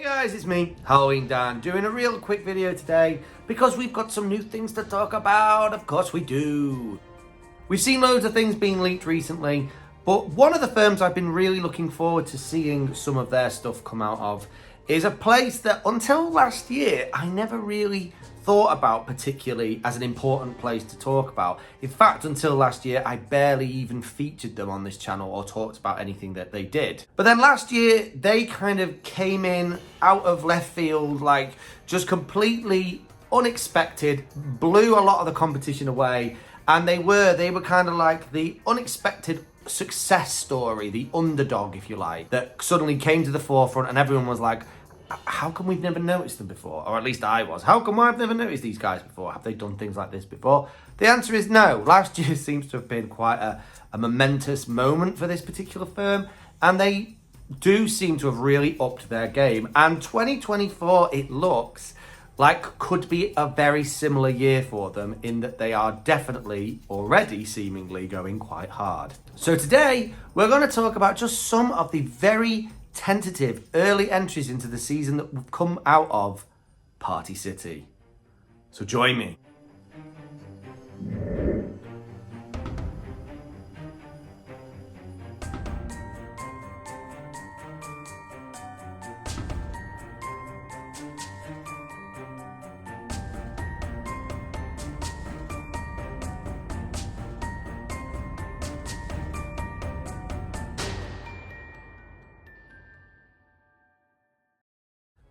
Hey guys, it's me, Halloween Dan, doing a real quick video today because we've got some new things to talk about. Of course we do. We've seen loads of things being leaked recently, but one of the firms I've been really looking forward to seeing some of their stuff come out of is a place that until last year I never really thought about particularly as an important place to talk about. In fact, until last year I barely even featured them on this channel or talked about anything that they did. But then last year they kind of came in out of left field, like just completely unexpected, blew a lot of the competition away, and they were kind of like the unexpected success story, the underdog if you like, that suddenly came to the forefront and everyone was like, how come we've never noticed them before? Or at least I was. How come I've never noticed these guys before? Have they done things like this before? The answer is no. Last year seems to have been quite a momentous moment for this particular firm, and they do seem to have really upped their game. And 2024, it looks like could be a very similar year for them in that they are definitely already seemingly going quite hard. So today, we're going to talk about just some of the very tentative early entries into the season that will come out of Party City. So join me.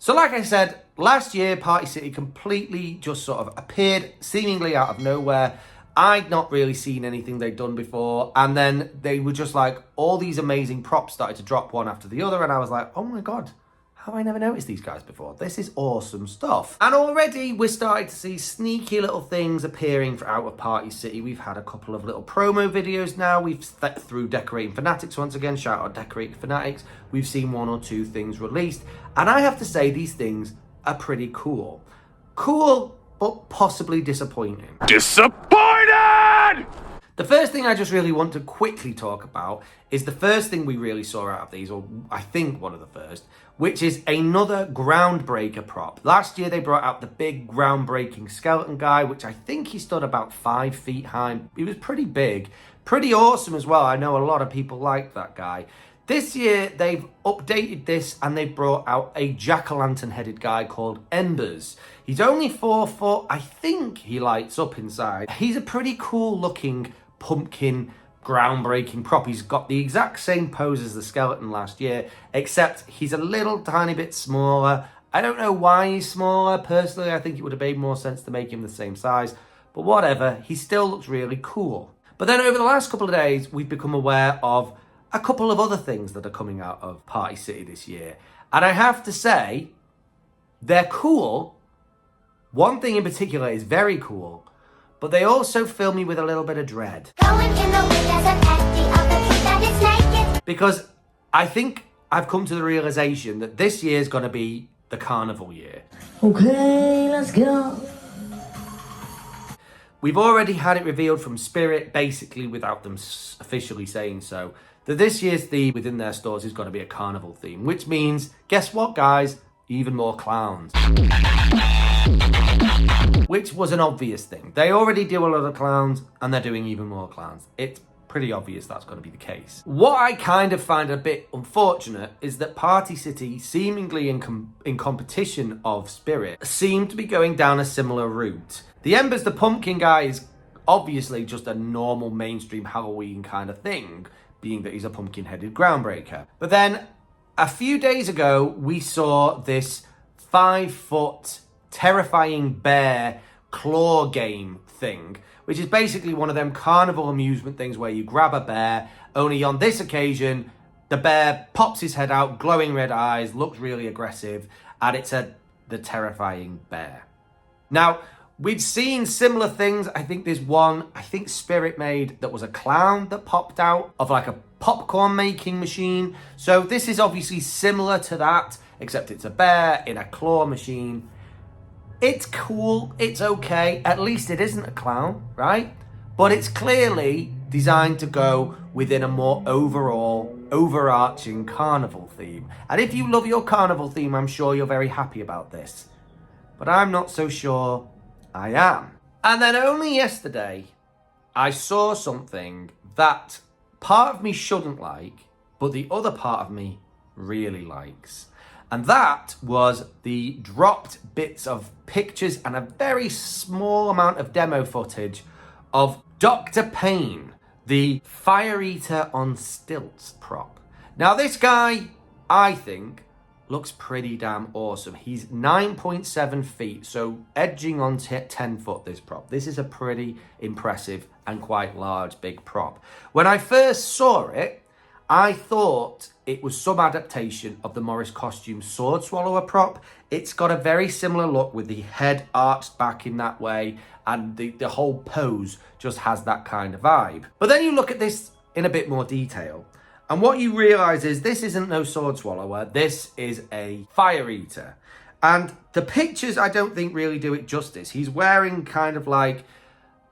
So like I said, last year Party City completely just sort of appeared seemingly out of nowhere. I'd not really seen anything they'd done before, and then they were just like, all these amazing props started to drop one after the other, and I was like, oh my god, how have I never noticed these guys before? This is awesome stuff. And already we're starting to see sneaky little things appearing out of Party City. We've had a couple of little promo videos now. We've through Decorating Fanatics once again, shout out Decorating Fanatics. We've seen one or two things released. And I have to say these things are pretty cool. Cool, but possibly disappointing. Disappointed! The first thing I just really want to quickly talk about is the first thing we really saw out of these, or I think one of the first, which is another groundbreaker prop. Last year they brought out the big groundbreaking skeleton guy, which I think he stood about 5 feet high. He was pretty big, pretty awesome as well. I know a lot of people like that guy. This year they've updated this and they've brought out a jack-o'-lantern headed guy called Embers. He's only 4 foot. I think he lights up inside. He's a pretty cool looking pumpkin groundbreaking prop. He's got the exact same pose as the skeleton last year, except he's a little tiny bit smaller. I don't know why he's smaller. Personally, I think it would have made more sense to make him the same size, but whatever, he still looks really cool. But then over the last couple of days, we've become aware of a couple of other things that are coming out of Party City this year. And I have to say, they're cool. One thing in particular is very cool, but they also fill me with a little bit of dread. Because I think I've come to the realization that this year is going to be the carnival year. Okay, let's go. We've already had it revealed from Spirit, basically without them officially saying so, that this year's theme within their stores is going to be a carnival theme, which means, guess what guys? Even more clowns. Which was an obvious thing. They already do a lot of clowns and they're doing even more clowns. It's pretty obvious that's going to be the case. What I kind of find a bit unfortunate is that Party City, seemingly in competition of Spirit, seem to be going down a similar route. The Embers the Pumpkin guy is obviously just a normal mainstream Halloween kind of thing, being that he's a pumpkin-headed groundbreaker. But then a few days ago, we saw this 5 foot terrifying bear claw game thing, which is basically one of them carnival amusement things where you grab a bear, only on this occasion, the bear pops his head out, glowing red eyes, looks really aggressive, and it's the terrifying bear. Now, we'd seen similar things. I think there's one, I think Spirit made, that was a clown that popped out of like a popcorn making machine. So this is obviously similar to that, except it's a bear in a claw machine. It's cool, it's okay, at least it isn't a clown, right? But it's clearly designed to go within a more overall overarching carnival theme. And if you love your carnival theme, I'm sure you're very happy about this. But I'm not so sure I am. And then only yesterday, I saw something that part of me shouldn't like, but the other part of me really likes. And that was the dropped bits of pictures and a very small amount of demo footage of Dr. Payne, the Fire Eater on stilts prop. Now this guy, I think, looks pretty damn awesome. He's 9.7 feet, so edging on 10 foot, this prop. This is a pretty impressive and quite large, big prop. When I first saw it, I thought it was some adaptation of the Morris Costumes Sword Swallower prop. It's got a very similar look with the head arched back in that way, and the whole pose just has that kind of vibe. But then you look at this in a bit more detail, and what you realise is this isn't no sword swallower, this is a fire eater. And the pictures I don't think really do it justice. He's wearing kind of like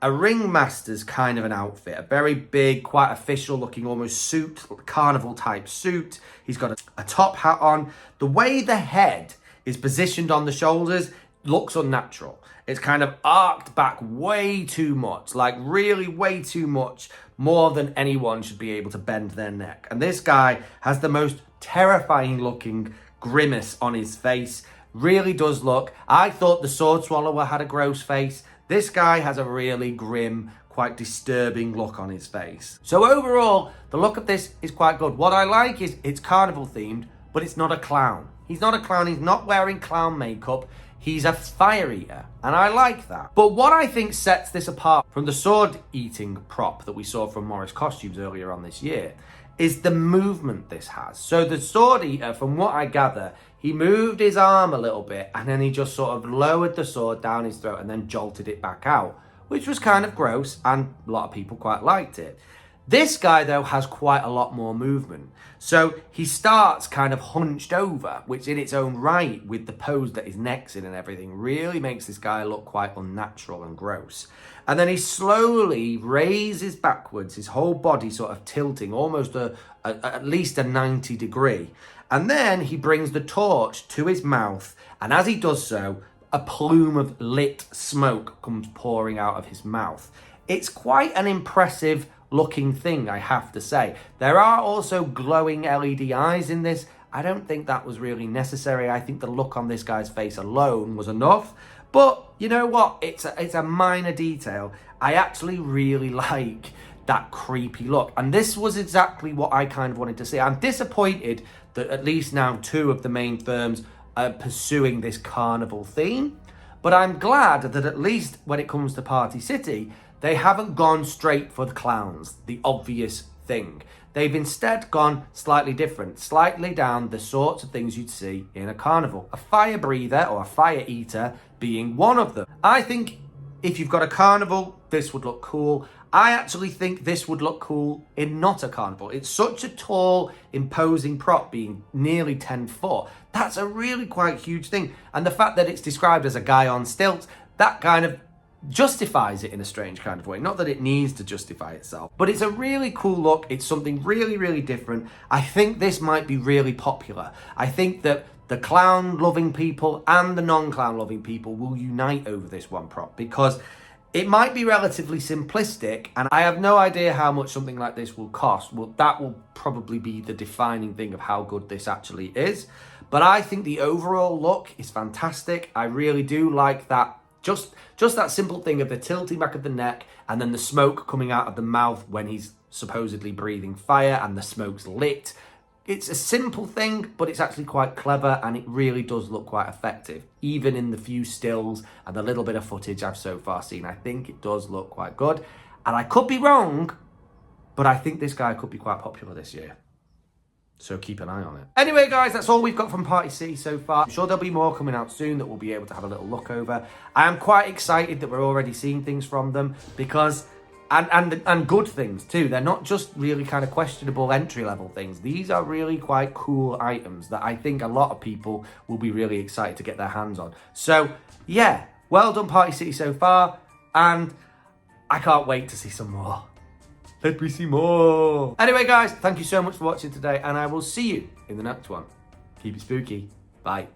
a ringmaster's kind of an outfit, a very big, quite official looking, almost suit, carnival type suit. He's got a top hat on. The way the head is positioned on the shoulders looks unnatural. It's kind of arced back way too much, like really way too much, more than anyone should be able to bend their neck. And this guy has the most terrifying looking grimace on his face. Really does look. I thought the sword swallower had a gross face. This guy has a really grim, quite disturbing look on his face. So overall, the look of this is quite good. What I like is it's carnival themed, but it's not a clown. He's not a clown, he's not wearing clown makeup. He's a fire eater, and I like that. But what I think sets this apart from the sword eating prop that we saw from Morris Costumes earlier on this year is the movement this has. So the sword eater, from what I gather, he moved his arm a little bit and then he just sort of lowered the sword down his throat and then jolted it back out, which was kind of gross, and a lot of people quite liked it. This guy, though, has quite a lot more movement. So he starts kind of hunched over, which in its own right, with the pose that his neck's in and everything, really makes this guy look quite unnatural and gross. And then he slowly raises backwards, his whole body sort of tilting, almost at least a 90 degree. And then he brings the torch to his mouth, and as he does so, a plume of lit smoke comes pouring out of his mouth. It's quite an impressive looking thing, I have to say. There are also glowing LED eyes in this. I don't think that was really necessary. I think the look on this guy's face alone was enough. But you know what? It's a minor detail. I actually really like that creepy look. And this was exactly what I kind of wanted to see. I'm disappointed that at least now 2 of the main firms are pursuing this carnival theme. But I'm glad that at least when it comes to Party City, they haven't gone straight for the clowns, the obvious thing. They've instead gone slightly different, slightly down the sorts of things you'd see in a carnival. A fire breather or a fire eater being one of them. I think if you've got a carnival, this would look cool. I actually think this would look cool in not a carnival. It's such a tall, imposing prop, being nearly 10 foot. That's a really quite huge thing. And the fact that it's described as a guy on stilts, that kind of justifies it in a strange kind of way. Not that it needs to justify itself, but it's a really cool look. It's something really, really different. I think this might be really popular. I think that the clown-loving people and the non-clown-loving people will unite over this one prop, because it might be relatively simplistic, and I have no idea how much something like this will cost. Well, that will probably be the defining thing of how good this actually is. But I think the overall look is fantastic. I really do like that. Just that simple thing of the tilting back of the neck and then the smoke coming out of the mouth when he's supposedly breathing fire and the smoke's lit. It's a simple thing, but it's actually quite clever, and it really does look quite effective. Even in the few stills and the little bit of footage I've so far seen, I think it does look quite good. And I could be wrong, but I think this guy could be quite popular this year. So keep an eye on it. Anyway, guys, that's all we've got from Party City so far. I'm sure there'll be more coming out soon that we'll be able to have a little look over. I am quite excited that we're already seeing things from them, because and good things too. They're not just really kind of questionable entry-level things. These are really quite cool items that I think a lot of people will be really excited to get their hands on. So yeah, well done Party City so far, and I can't wait to see some more. Let me see more. Anyway, guys, thank you so much for watching today, and I will see you in the next one. Keep it spooky. Bye.